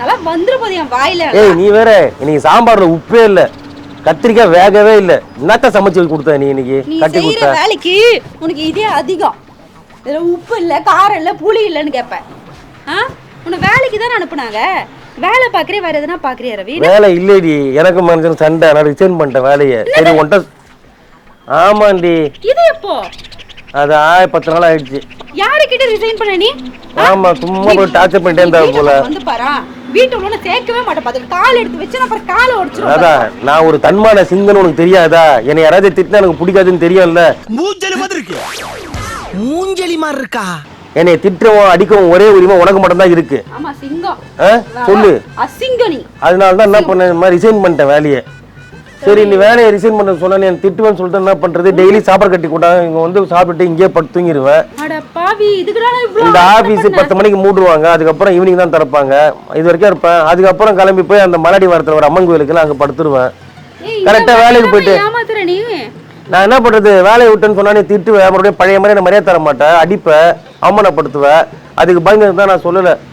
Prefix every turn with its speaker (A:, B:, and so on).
A: நல்லா வந்துரு போது என் வாயில.
B: ஏய் நீ வேற இன்னைக்கு சாம்பார்ல உப்பே இல்ல, கத்திரிக்காய் வேகவே இல்ல. என்னத்த சமைச்சு கொடுத்த நீ இன்னைக்கு?
A: நீ
B: கட்டி
A: செய்யற
B: கொடுத்த
A: வேலைக்கு உனக்கு இதே அதிகம். இதுல உப்பு இல்ல, காரம் இல்ல, புளி இல்லன்னு கேப்ப. உன்னை வேலைக்கு தான் அனுப்புனாங்க. வேலை பாக்குறியா வேற எதுனா பாக்குறியா ரவி?
B: வேலை இல்லடி, எனக்கு மனுஷன் சண்டை, நான் ரிசைன் பண்ணிட்டேன் வேலையை. சரி உன்ட்ட. ஆமாண்டி.
A: இது எப்போ?
B: அது 10 நாள் ஆயிடுச்சு.
A: யாருக்கிட்ட ரிசைன் பண்ண நீ?
B: ஆமா, சும்மா போய் டார்ச்சர் பண்ணிட்டே இருந்தா போல.
A: வந்து பாரா, வீட்டுக்குள்ள சேர்க்கவே மாட்டேன். பாத்து கால் எடுத்து வச்சு அப்புறம் காலை உடைச்சிரும்.
B: அதான் நான் ஒரு தன்மான சிங்கன்னு உனக்கு தெரியாதா? என்னை யாராவது திட்டினா எனக்கு பிடிக்காதுன்னு தெரியும்ல.
C: மூஞ்சலி மாதிரி இருக்கு. மூஞ்சலி மாதிரி இருக்கா?
B: என்னை திட்டவும் அடிக்கவும் ஒரே உரிமை உனக்கு மட்டும் தான் இருக்கு.
A: ஆமா சிங்கம்.
B: சொல்லு.
A: அசிங்கம் நீ.
B: அதனால தான் என்ன பண்ண, ரிசைன் பண்ணிட்டேன் வேலையை. சரி நீ வேலையை ரிசைன் பண்ண சொன்னா நீ திட்டுவேன்னு சொல்லிட்டு என்ன பண்றது? டெய்லி சாப்பாடு கட்டி கொண்டாங்க, இங்க வந்து சாப்பிட்டு இங்கேயே படுத்து தூங்கிடுவேன்.
A: அட பாவி, இதுக்குடா இவ்ளோ.
B: இந்த ஆபீஸ் 10 மணிக்கு மூடுவாங்க, அதுக்கப்புறம் ஈவினிங் தான் திறப்பாங்க. இது வரைக்கும் இருப்பேன். அதுக்கப்புறம் கிளம்பி போய் அந்த மலாடி வாரத்தில் ஒரு அம்மன் கோயிலுக்கு அங்கே படுத்துருவேன். கரெக்டா வேலைக்கு போயிட்டு
A: ஏமாத்துற நீ.
B: நான் என்ன பண்றது? வேலையை விட்டுன்னு சொன்னா நீ திட்டுவேன், மறுபடியும் பழைய மாதிரி என்ன மரியாதை தர மாட்டேன், அடிப்ப, அவமானப்படுத்துவேன். அதுக்கு பயந்து தான் நான் சொல்லலை.